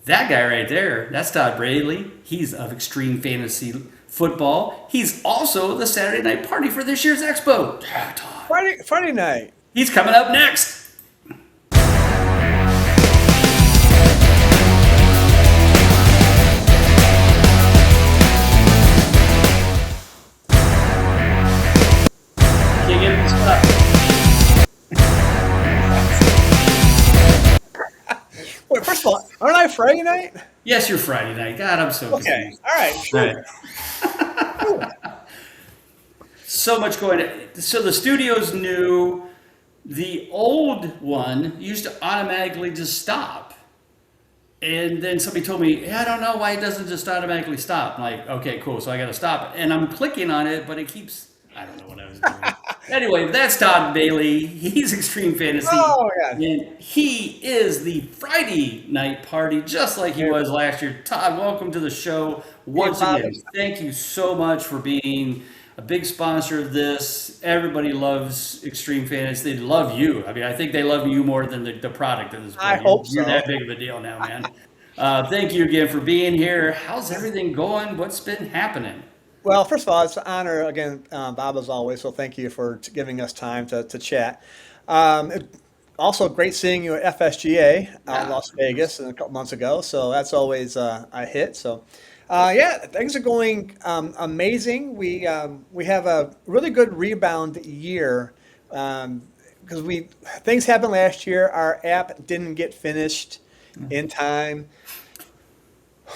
That guy right there, that's Todd Bailey. He's of Extreme Fantasy Football. He's also the Saturday night party for this year's Expo. Yeah, Todd. Friday night. He's coming up next. Can't get this up. Wait, first of all, aren't I Friday night? Yes, you're Friday night. God, I'm so Okay. confused. All right. Right. Sure. So much going on. So the studio's new. The old one used to automatically just stop. And then somebody told me, I don't know why it doesn't just automatically stop. I'm like, okay, cool. So I got to stop it. And I'm clicking on it, but it keeps, I don't know what I was doing. Anyway, that's Todd Bailey. He's Extreme Fantasy. Oh my God. And he is the Friday night party, just like he was last year. Todd, welcome to the show once again. Thank you so much for being a big sponsor of this. Everybody loves Extreme Fantasy. They love you. I mean, I think they love you more than the product at this point. I hope so. You're that big of a deal now, man. Thank you again for being here. How's everything going? What's been happening? Well, first of all, it's an honor again, Bob, as always. So thank you for giving us time to chat. Also, great seeing you at FSGA out in Las Vegas a couple months ago. So that's always a hit. So, yeah, things are going amazing. We have a really good rebound year because we things happened last year. Our app didn't get finished in time,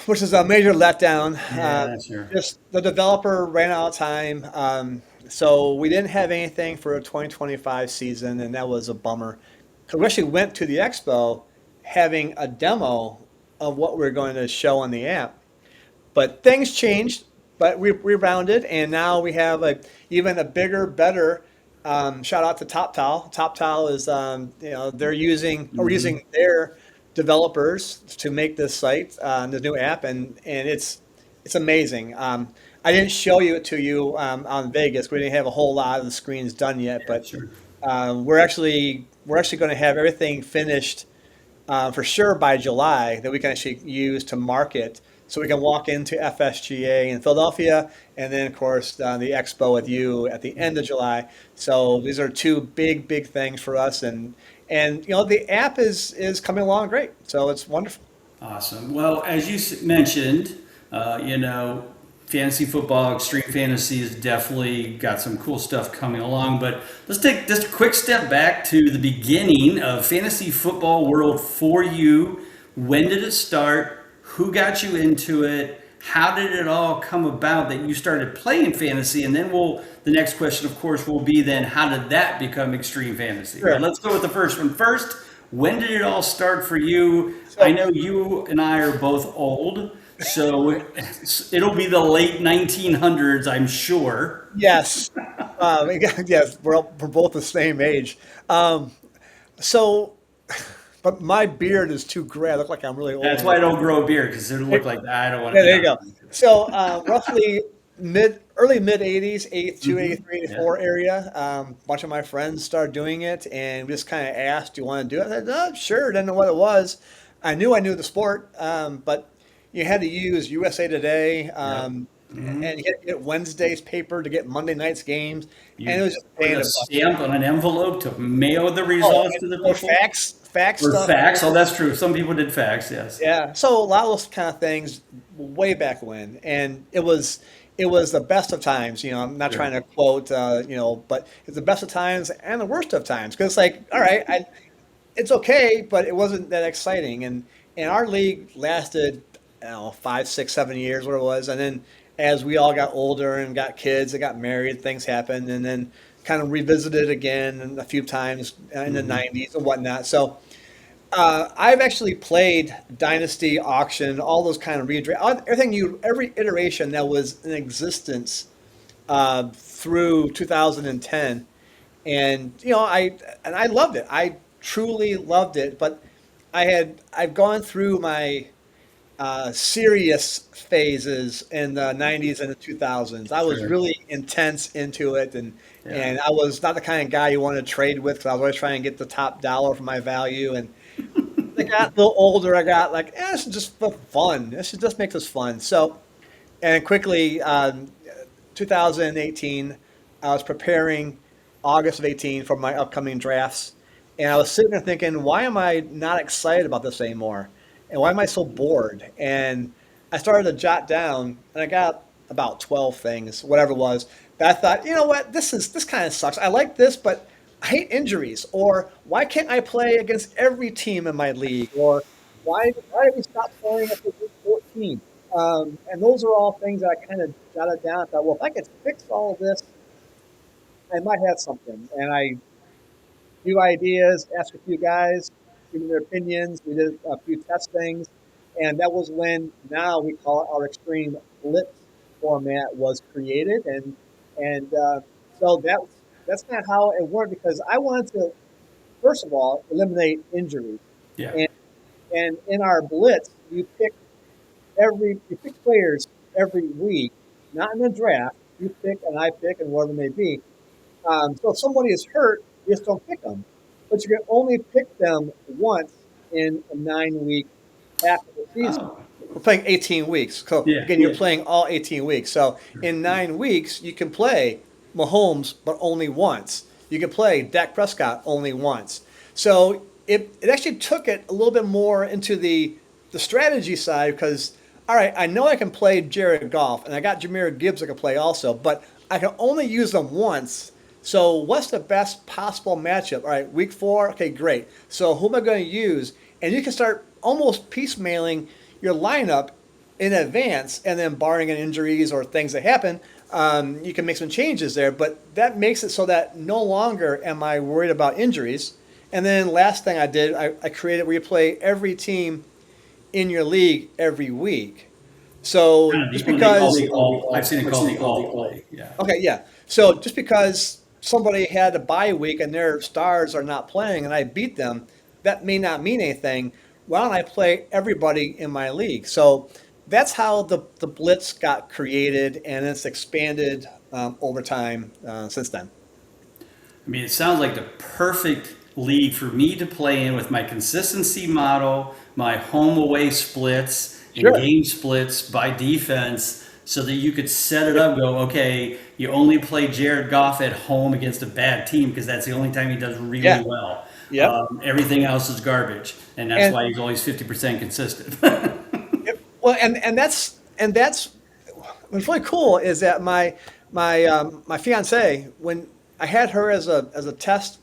which is a major letdown. Yeah, sure. Just the developer ran out of time, so we didn't have anything for a 2025 season, and that was a bummer. 'Cause we actually went to the expo having a demo of what we are going to show on the app, but things changed. But we rebounded, and now we have even a bigger, better. Shout out to TopTal. TopTal is they're using or using their developers to make this site, the new app, and it's amazing. I didn't show to you on Vegas. We didn't have a whole lot of the screens done yet, Yeah, but sure. we're actually going to have everything finished for sure by July that we can actually use to market. So we can walk into FSGA in Philadelphia, and then of course the expo with you at the end of July. So these are two big things for us, and the app is coming along great. So it's wonderful. Awesome. Well, as you mentioned, fantasy football, extreme fantasy has definitely got some cool stuff coming along. But let's take just a quick step back to the beginning of fantasy football world for you. When did it start? Who got you into it? How did it all come about that you started playing fantasy? And then the next question, of course, will be then how did that become extreme fantasy? But Sure. let's go with the first one first. When did it all start for you? I So know you and I are both old, so it'll be the late 1900s, I'm sure. yes, yes, we're both the same age. So, but my beard is too gray. I look like I'm really That's old. why I don't grow a beard, because it'll look like I don't want to Yeah, be there you on. go. So roughly early mid 80s, 82, Hmm. 83, Yeah. 84 area. A bunch of my friends started doing it, and we just kind of asked, "Do you want to do it?" I said, "Oh, sure." Didn't know what it was. I knew the sport, but you had to use USA Today, Yep. Hmm. and you had to get Wednesday's paper to get Monday night's games, and You it was just a put pain in a the butt. stamp on an envelope to mail the Oh, results to the or people? fax Or stuff. fax? Oh, that's true. Some people did fax, yes. Yeah, so a lot of those kind of things way back when, and it was the best of times. I'm not Sure. trying to quote, but it's the best of times and the worst of times because it's like, all right, it's okay, but it wasn't that exciting. And our league lasted, 5, 6, 7 years, what it was, and then as we all got older and got kids and got married, things happened, and then kind of revisited again a few times in the Hmm. '90s and whatnot. So. I've actually played Dynasty, Auction, all those kind of redraft, every iteration that was in existence through 2010, and I loved it. I truly loved it. But I've gone through my serious phases in the '90s and the 2000s. I was Sure. really intense into it, and Yeah. and I was not the kind of guy you want to trade with because I was always trying to get the top dollar for my value and. I got a little older, I got like, this is just for fun. This is just makes us fun. So, and quickly, 2018, I was preparing August of 18 for my upcoming drafts. And I was sitting there thinking, why am I not excited about this anymore? And why am I so bored? And I started to jot down, and I got about 12 things, whatever it was. But I thought, you know what, this kind of sucks. I like this, but I hate injuries. Or why can't I play against every team in my league? Or why did we stop playing after week 14? And those are all things that I kind of jotted down. I thought, well, if I could fix all of this, I might have something. And I few ideas, asked a few guys, give me their opinions. We did a few test things, and that was when now we call it our extreme blitz format was created, and so that's kind of how it worked because I wanted to first of all eliminate injuries, Yeah. and and in our blitz you pick players every week, not in the draft. You pick and I pick and whatever it may be. So if somebody is hurt, you just don't pick them. But you can only pick them once in a 9 week half of the season. Oh. We're playing 18 weeks. So Yeah. again, you're playing all 18 weeks. So in 9 weeks, you can play Mahomes, but only once. You can play Dak Prescott only once. So it actually took it a little bit more into the strategy side because, all right, I know I can play Jared Goff, and I got Jahmyr Gibbs I can play also, but I can only use them once. So what's the best possible matchup? All right, week 4, okay, great. So who am I going to use? And you can start almost piecemealing your lineup in advance, and then barring any injuries or things that happen, you can make some changes there. But that makes it so that no longer am I worried about injuries. And then last thing I did, I created where you play every team in your league every week. So Kind of just the because I've seen it called the all play. Yeah. okay, yeah. So just because somebody had a bye week and their stars are not playing and I beat them, that may not mean anything. Why don't I play everybody in my league? So that's how the blitz got created and it's expanded over time since then. I mean, it sounds like the perfect league for me to play in with my consistency model, my home away splits, and Sure. game splits by defense, so that you could set it up and go, okay, you only play Jared Goff at home against a bad team because that's the only time he does really Yeah. well. Yep. Everything else is garbage, and that's And why he's always 50% consistent. yep, well, and that's what's really cool is that my fiance when I had her as a test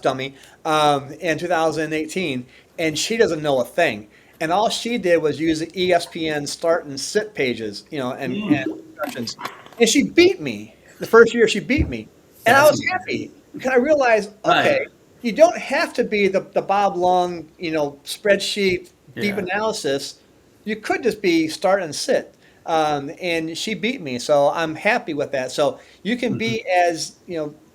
dummy in 2018, and she doesn't know a thing, and all she did was use the ESPN start and sit pages, and instructions, and she beat me the first year. She beat me, and I That's was amazing. happy because I realized, Right. okay, you don't have to be the Bob Long, spreadsheet deep Yeah. analysis. You could just be start and sit. And she beat me, so I'm happy with that. So you can be as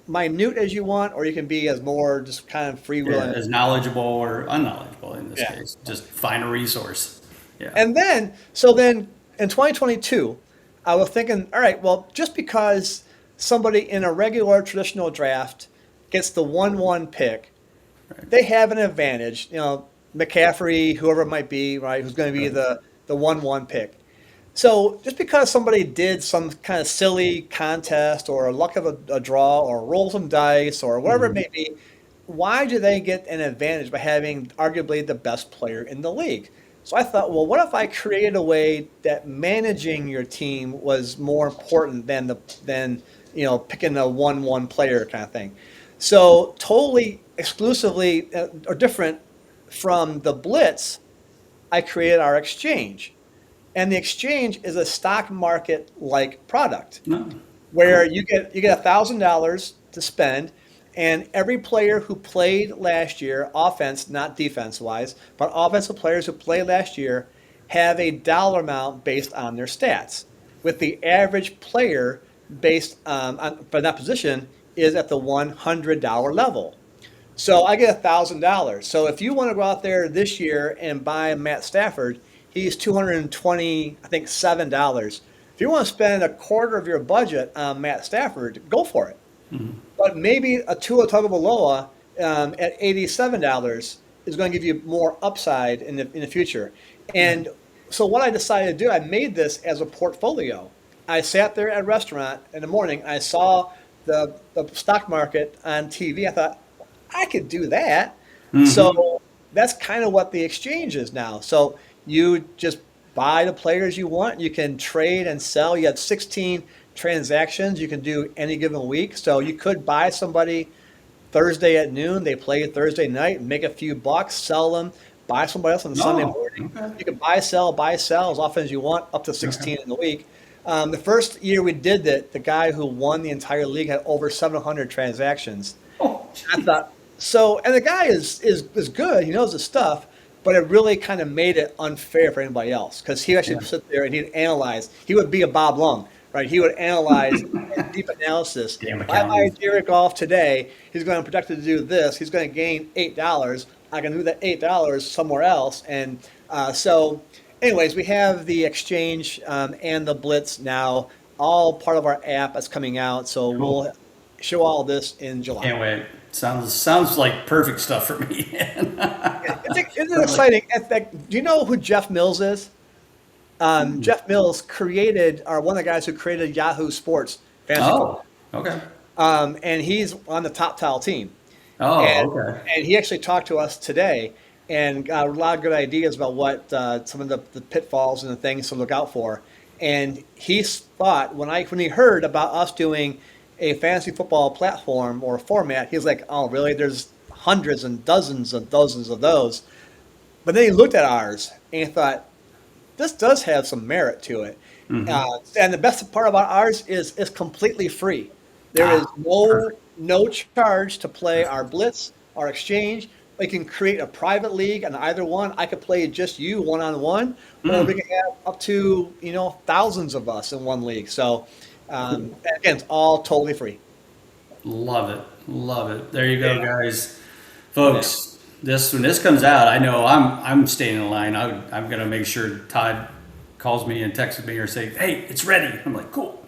minute as you want, or you can be as more just kind of Yeah, freewheeling. as knowledgeable or unknowledgeable in this Yeah. case. Just find a resource. Yeah. And then in 2022, I was thinking, all right, well, just because somebody in a regular traditional draft gets the 1-1 pick, they have an advantage. McCaffrey, whoever it might be, right, who's going to be Right. the 1-1 pick. So just because somebody did some kind of silly contest or luck of a draw or roll some dice or whatever it Mhm. may be, why do they get an advantage by having arguably the best player in the league? So I thought, well, what if I created a way that managing your team was more important than picking a 1-1 player kind of thing. So totally exclusively or different from the blitz, I created our exchange. And the exchange is a stock market like product No. where Cool. you get $1,000 to spend, and every player who played last year, offense, not defense wise, but offensive players who played last year have a dollar amount based on their stats, with the average player based for that position is at the $100 level. So I get $1,000. So if you want to go out there this year and buy Matt Stafford, he's 220, I think $7. If you want to spend a quarter of your budget on Matt Stafford, go for it. But maybe a Tua Tagovailoa at $87 is going to give you more upside in the future. And so what I decided to do, I made this as a portfolio. I sat there at a restaurant in the morning. I saw the stock market on TV. I thought I could do that. Mm-hmm. So that's kind of what the exchange is now. So you just buy the players you want. You can trade and sell. You have 16 transactions you can do any given week. So you could buy somebody Thursday at noon. They play Thursday night, make a few bucks, sell them, buy somebody else on Sunday Oh, morning. okay. You can buy, sell as often as you want, up to Okay. 16 in the week. The first year we did that, the guy who won the entire league had over 700 transactions. Oh, I geez. thought so, and the guy is good. He knows his stuff, but it really kind of made it unfair for anybody else because he Yeah. actually sit there and he'd analyze. He would be a Bob Lung, right? He would analyze and deep analysis. Damn If I buy accountants. Derek Goff today, he's going to project to do this. He's going to gain $8. I can do that $8 somewhere else, and so. Anyways, we have the exchange and the blitz now, all part of our app that's coming out. So Cool. we'll show all this in July. Can't wait. Sounds like perfect stuff for me. Isn't it exciting? In fact, do you know who Jeff Mills is? Jeff Mills created, or one of the guys who created Yahoo Sports Fantasy Oh, Football, okay. and he's on the top tile team. Oh, And okay. and he actually talked to us today and got a lot of good ideas about what some of the pitfalls and the things to look out for. And he thought when he heard about us doing a fantasy football platform or format, he's like, "Oh, really? There's hundreds and dozens of those." But then he looked at ours and he thought, "This does have some merit to it." Mm-hmm. And the best part about ours is it's completely free. There is Ah, no perfect. no charge to play our blitz, our exchange. We can create a private league on either one. I could play just you one on one, or we Mm, can have up to thousands of us in one league. So cool. again, it's all totally free. Love it. Love it. There you go, Yeah, guys. yeah. Folks, this when this comes out, I know I'm staying in line. I'm gonna make sure Todd calls me and texts me or say, "Hey, it's ready." I'm like, "Cool."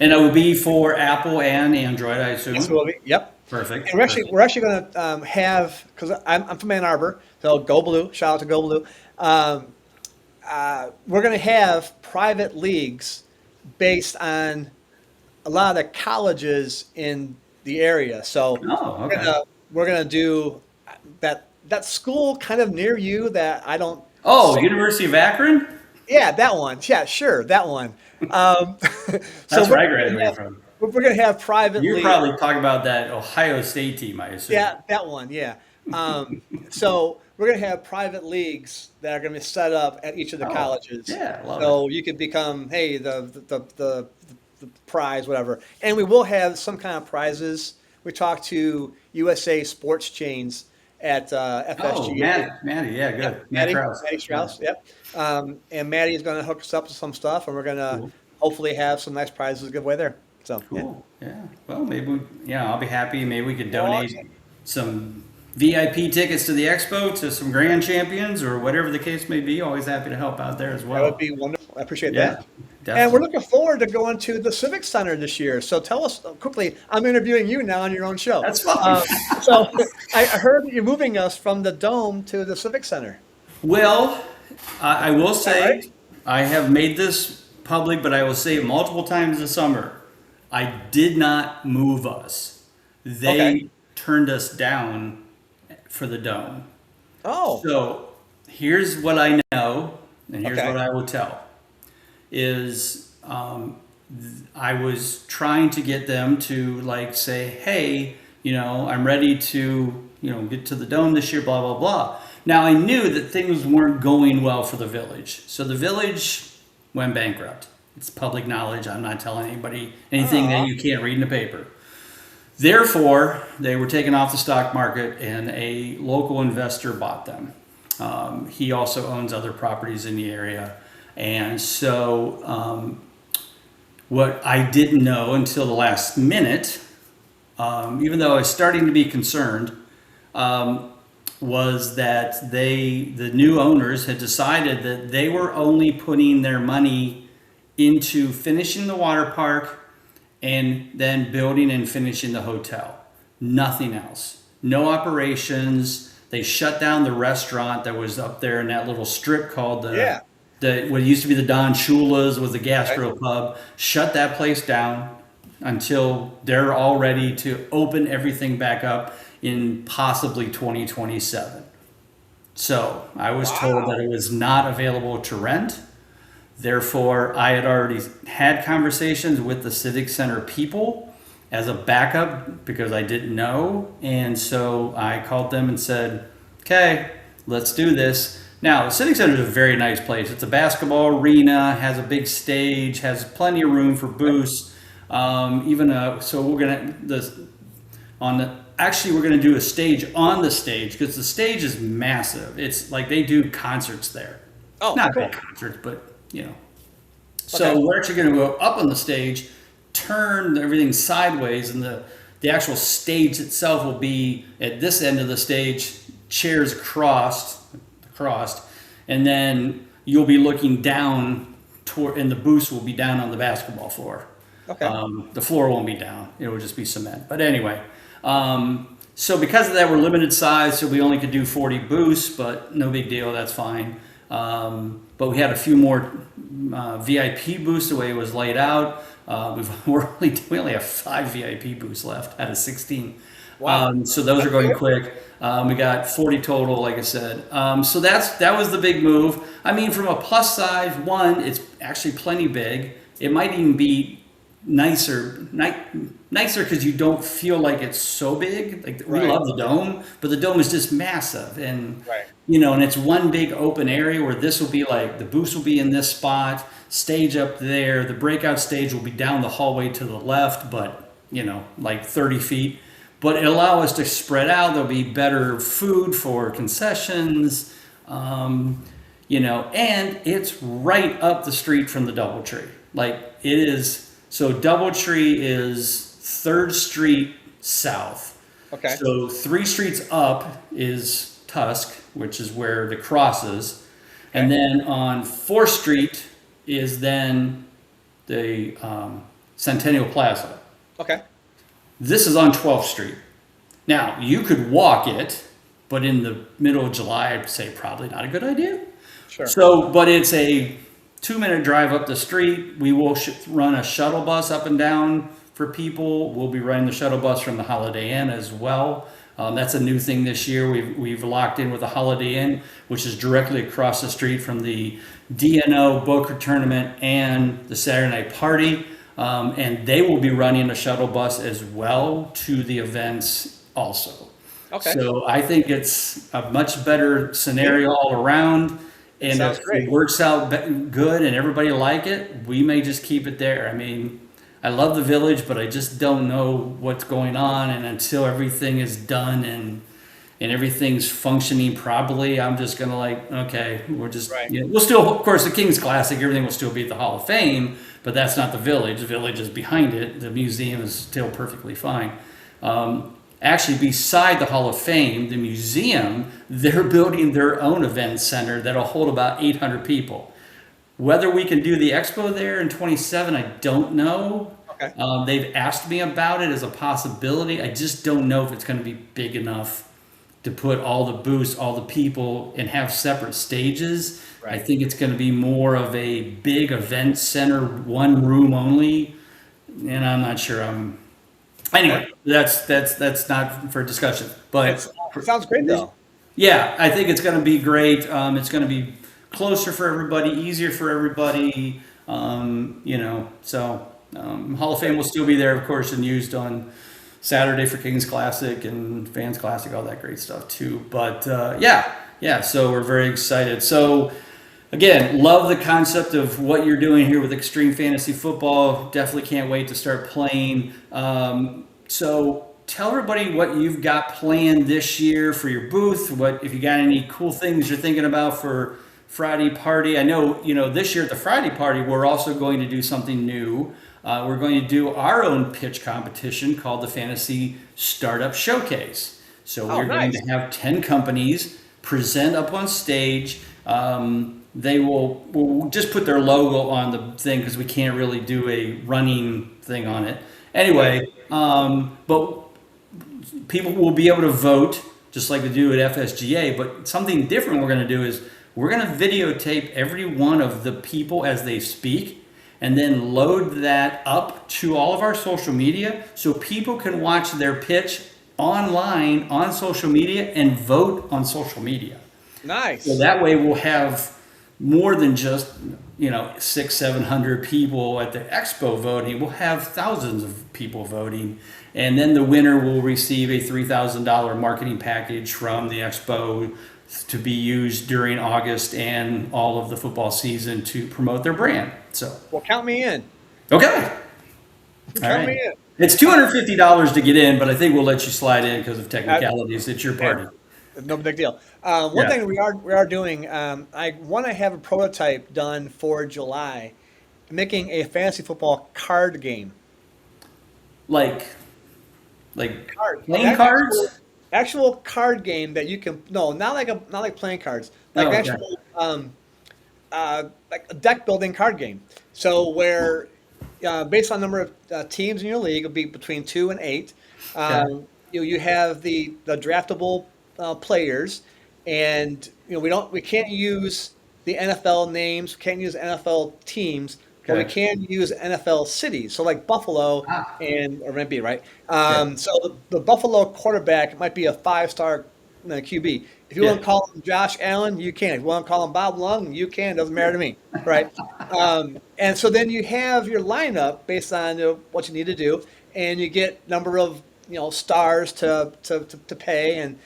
And it will be for Apple and Android, I Yes, assume. will be. Yep. Perfect. And we're actually going to have because I'm from Ann Arbor, so Go Blue. Shout out to Go Blue. Um, we're going to have private leagues based on a lot of the colleges in the area. So Oh, we're okay. gonna we're gonna do that school kind of near you that I don't Oh, say. University of Akron? Yeah, that one. Yeah, sure, that one. Um, so That's we're where I gonna graduated have from. we're gonna have private You're leagues. probably talking about that Ohio State team, I assume. Yeah, that one. Yeah. So we're going to have private leagues that are going to be set up at each of the Oh, colleges. yeah, love it. So you could become, hey, the prize, whatever. And we will have some kind of prizes. We talked to USA sports chains at Oh, FSGA. Maddie, yeah, Yep, good. Matt Krause. Maddie Yeah, Strauss. Yep. And Maddie is going to hook us up to some stuff, and we're going to cool. hopefully have some nice prizes to give away there. So yeah. Cool. Yeah. Well, yeah, I'll be happy. Maybe we could donate Awesome. some VIP tickets to the expo to some grand champions or whatever the case may be. Always happy to help out there as That would well. be wonderful. I appreciate Yeah, that. And we're definitely. looking forward to going to the Civic Center this year. So tell us quickly. I'm interviewing you now on your own show. That's fine. So I heard that you're moving us from the Dome to the Civic Center. Well, I will Is that right? say I have made this public, but I will say it multiple times this summer. I did not move us. Okay. They turned us down for the dome. Oh, So here's what I know, and here's okay. what I will tell: is I was trying to get them to like say, hey, I'm ready to get to the dome this year, blah blah blah. Now I knew that things weren't going well for the village, so the village went bankrupt. It's public knowledge. I'm not telling anybody anything that Oh, you can't read in the paper. Therefore, they were taken off the stock market, and a local investor bought them. He also owns other properties in the area, and so what I didn't know until the last minute, even though I was starting to be concerned, was that the new owners had decided that they were only putting their money into finishing the water park and then building and finishing the hotel. Nothing else. No operations, They shut down the restaurant that was up there in that little strip called Yeah. the what used to be the Don Shula's was the Okay. gastro pub. Shut that place down until they're all ready to open everything back up in possibly 2027. So I was told that Wow. it was not available to rent. Therefore, I had already had conversations with the Civic Center people as a backup because I didn't know. And so I called them and said, okay, let's do this. Now, the Civic Center is a very nice place. It's a basketball arena, has a big stage, has plenty of room for booths. So we're gonna actually we're gonna do a stage on the stage because the stage is massive. It's like they do concerts there, Oh, not cool. big concerts, but you know. Okay. So we're actually going to go up on the stage, turn everything sideways, and the actual stage itself will be at this end of the stage, chairs crossed, and then you'll be looking down toward, and the booths will be down on the basketball floor. Okay. The floor won't be down; it will just be cement. But anyway, so because of that, we're limited size, so we only could do 40 booths, but no big deal. That's fine. But we had a few more VIP booths the way it was laid out. We only have 5 VIP booths left out of 16. Wow. So those are going quick. We got 40 total, like I said. So that was the big move. I mean, from a plus size, one, it's actually plenty big. It might even be nicer because you don't feel like it's so big. Like we Right. love the dome, but the dome is just massive, and Right. and it's one big open area where this will be like the booths will be in this spot, stage up there. The breakout stage will be down the hallway to the left, but like 30 feet. But it'll allow us to spread out. There'll be better food for concessions, and it's right up the street from the DoubleTree. Like it is. So DoubleTree is 3rd Street South. Okay. So 3 streets up is Tusk, which is where the cross is. And then on 4th Street is then the Centennial Plaza. Okay. This is on 12th Street. Now, you could walk it, but in the middle of July, I'd say probably not a good idea. Sure. So, but it's a 2-minute drive up the street. We will run a shuttle bus up and down for people. We'll be running the shuttle bus from the Holiday Inn as well. That's a new thing this year. We've locked in with the Holiday Inn, which is directly across the street from the DNO Boca Tournament and the Saturday Night Party. And they will be running a shuttle bus as well to the events also. Okay. So I think it's a much better scenario all around. And Sounds if great. it works out good and everybody like it, we may just keep it there. I mean, I love the village, but I just don't know what's going on. And until everything is done and everything's functioning properly, I'm just gonna okay, we're just Right. we'll still, of course, the King's Classic, everything will still be at the Hall of Fame, but that's not the village. The village is behind it. The museum is still perfectly fine. Actually, beside the Hall of Fame, the museum, they're building their own event center that'll hold about 800 people. Whether we can do the expo there in 27, I don't know. Okay. They've asked me about it as a possibility. I just don't know if it's going to be big enough to put all the booths, all the people, and have separate stages. I Right. think it's going to be more of a big event center, one room only, and I'm not sure. Anyway, that's not for discussion. But It sounds great though. yeah, I think it's going to be great. It's going to be closer for everybody, easier for everybody. Hall of Fame will still be there, of course, and used on Saturday for King's Classic and Fans Classic, all that great stuff too. But yeah. So we're very excited. So again, love the concept of what you're doing here with Extreme Fantasy Football. Definitely can't wait to start playing. So tell everybody what you've got planned this year for your booth. What if you got any cool things you're thinking about for Friday party? I know this year at the Friday party we're also going to do something new. We're going to do our own pitch competition called the Fantasy Startup Showcase. So we're going nice. to have 10 companies present up on stage. They we'll just put their logo on the thing because we can't really do a running thing on it. Anyway, but people will be able to vote just like we do at FSGA. But something different we're going to do is we're going to videotape every one of the people as they speak, and then load that up to all of our social media so people can watch their pitch online on social media and vote on social media. Nice. So that way we'll have more than just, 600-700 people at the expo voting. We'll have thousands of people voting. And then the winner will receive a $3,000 marketing package from the expo to be used during August and all of the football season to promote their brand. So, Well, count me in. okay. Count me in. It's $250 to get in, but I think we'll let you slide in because of technicalities. It's your party. No big deal. One thing we are doing, I want to have a prototype done for July, making a fantasy football card game. Like Card. playing cards? Actual card game that you can not like playing cards, like actual like a deck building card game. So where based on number of teams in your league, it'll be between 2 and 8. You have the draftable players, and we can't use the NFL names, we can't use NFL teams, but we can use NFL cities. So like Buffalo or might be right. So the Buffalo quarterback might be a 5-star QB. If you want to call him Josh Allen, you can. If you want to call him Bob Lung, you can. Doesn't matter to me, right? And so then you have your lineup based on what you need to do, and you get number of stars to pay, and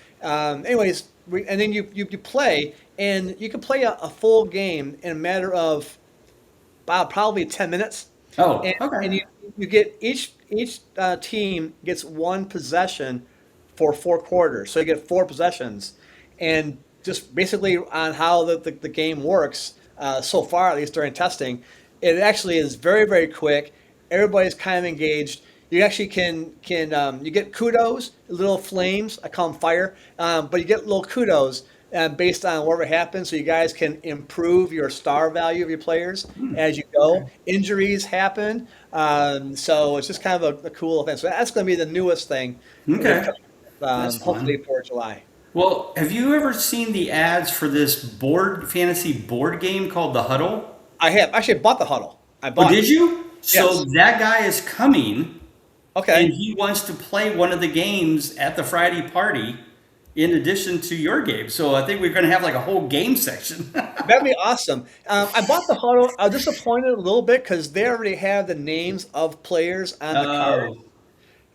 anyways, and then you play, and you can play a full game in a matter of probably 10 minutes. Oh, and, okay. And you get each team gets one possession for 4 quarters, so you get 4 possessions, and just basically on how the game works so far, at least during testing, it actually is very, very quick. Everybody's kind of engaged. You actually can you get kudos, little flames. I call them fire, but you get little kudos based on whatever happens. So you guys can improve your star value of your players as you go. Injuries happen, so it's just kind of a cool event. So that's going to be the newest thing. Okay. Hopefully for July. Well, have you ever seen the ads for this fantasy board game called The Huddle? I have actually bought the Huddle. Did you? So Yes. that guy is coming. Okay. And he wants to play one of the games at the Friday party in addition to your game. So I think we're going to have like a whole game section. That'd be awesome. I bought the Huddle. I was disappointed a little bit because they already have the names of players on the card. And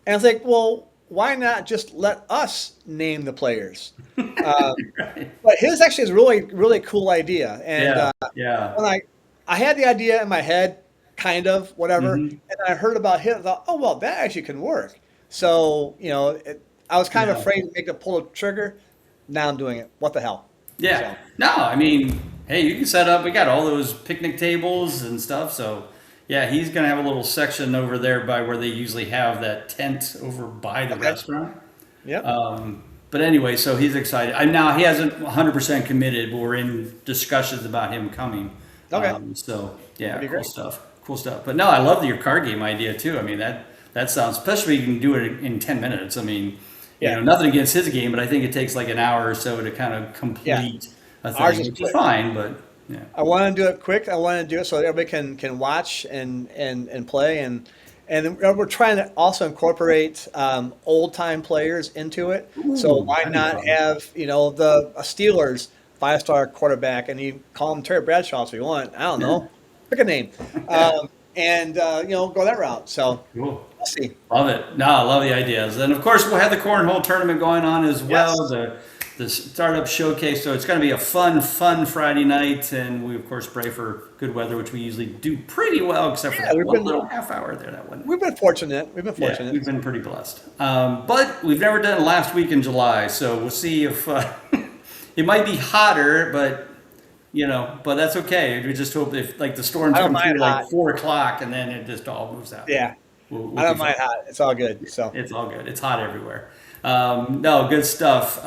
I was like, well, why not just let us name the players? Right. But his actually is really, really cool idea. And when I had the idea in my head, kind of, whatever, and I heard about him, I thought, oh, well, that actually can work. So, I was kind of afraid to pull the trigger. Now I'm doing it. What the hell? Yeah. So. No, I mean, hey, you can set up, we got all those picnic tables and stuff. So, yeah, he's going to have a little section over there by where they usually have that tent over by the restaurant. Yep. But anyway, so he's excited. Now he hasn't 100% committed, but we're in discussions about him coming. Okay. So, yeah, That'd be great. Cool stuff. But no, I love your card game idea too. I mean, that sounds, especially you can do it in 10 minutes. I mean, nothing against his game, but I think it takes like an hour or so to kind of complete a thing, Ours is which is quick. fine, but yeah. I want to do it quick. I want to do it so that everybody can watch and play. And we're trying to also incorporate old time players into it. So why that'd be not fun. have the Steelers 5-star quarterback, and you call him Terry Bradshaw if you want. I don't know, pick a name, and go that route. So Cool. we'll see. Love it. No, I love the ideas. And of course, we'll have the cornhole tournament going on as well. Yes. The startup showcase. So it's going to be a fun Friday night. And we, of course, pray for good weather, which we usually do pretty well, except for that one little half hour there. That one. We've been fortunate. Yeah, we've been pretty blessed. But we've never done last week in July. So we'll see if it might be hotter, but that's okay. We just hope if the storms I don't come through mind hot. 4:00 and then it just all moves out. Yeah, We'll I don't be mind fine. hot. It's all good. So It's all good. It's hot everywhere. No, good stuff.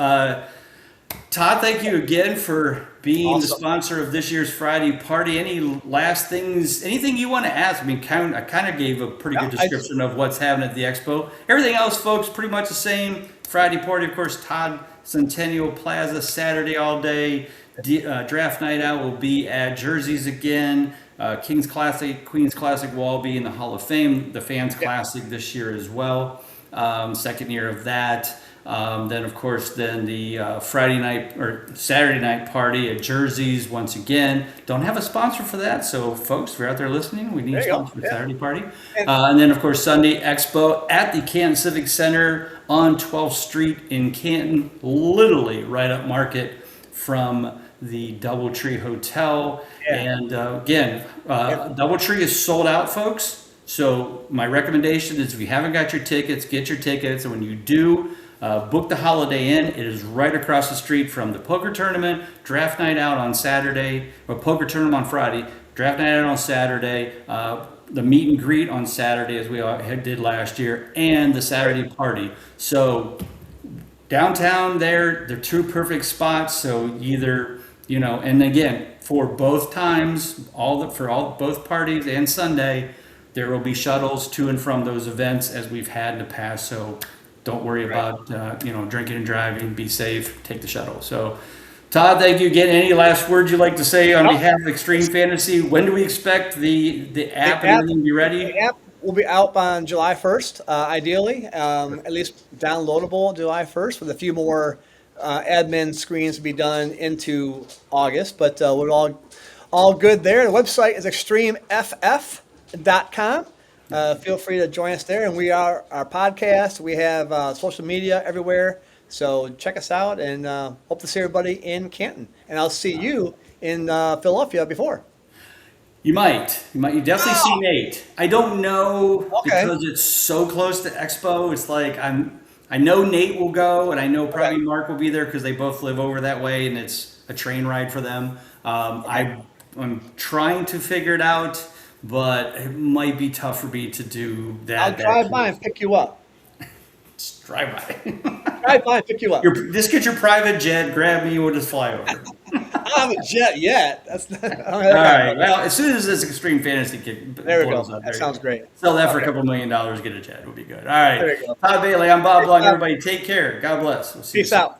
Todd, thank you again for being the Awesome. sponsor of this year's Friday party. Any last things, anything you want to ask? I mean, I kind of gave a pretty good description of what's happening at the expo. Everything else, folks, pretty much the same. Friday party, of course, Todd Centennial Plaza Saturday all day. Draft night out will be at Jersey's again. King's Classic, Queen's Classic will all be in the Hall of Fame. The Fans Classic this year as well. Second year of that. Then, of course, the Friday night or Saturday night party at Jersey's once again. Don't have a sponsor for that, so folks, if you're out there listening, we need a sponsor for the Saturday party. And then, of course, Sunday Expo at the Canton Civic Center on 12th Street in Canton, literally right up Market from the DoubleTree Hotel. And again, DoubleTree is sold out, folks. So my recommendation is if you haven't got your tickets, get your tickets. And when you do, book the Holiday Inn. It is right across the street from the poker tournament, draft night out on Saturday, or poker tournament on Friday, draft night out on Saturday, the meet and greet on Saturday as we did last year, and the Saturday party. So downtown there, they're two perfect spots. So either, and again, for both times, both parties and Sunday, there will be shuttles to and from those events as we've had in the past. So don't worry about, drinking and driving. Be safe. Take the shuttle. So, Todd, thank you again. Any last words you'd like to say on behalf of Extreme Fantasy? When do we expect the app and everything to be ready? The app will be out on July 1st, ideally, at least downloadable July 1st, with a few more admin screens to be done into August. But we're all good there. The website is extremeff.com. Feel free to join us there. And we are our podcast. We have social media everywhere. So check us out, and hope to see everybody in Canton. And I'll see you in Philadelphia before. You might. You definitely see Nate. I don't know because it's so close to Expo. It's like I know Nate will go, and I know probably Mark will be there because they both live over that way, and it's a train ride for them. I'm trying to figure it out, but it might be tough for me to do that. I'll drive by and pick you up. Just drive by. Drive by and pick you up. Just get your private jet, grab me, we'll just fly over. I don't have a jet yet. All right. Well, as soon as this Extreme Fantasy kid there we go. That sounds great. Sell that for a couple $1 million, get a jet. It'll be good. All right. Todd Bailey, I'm Bob Long. Everybody take care. God bless. We'll see Peace out.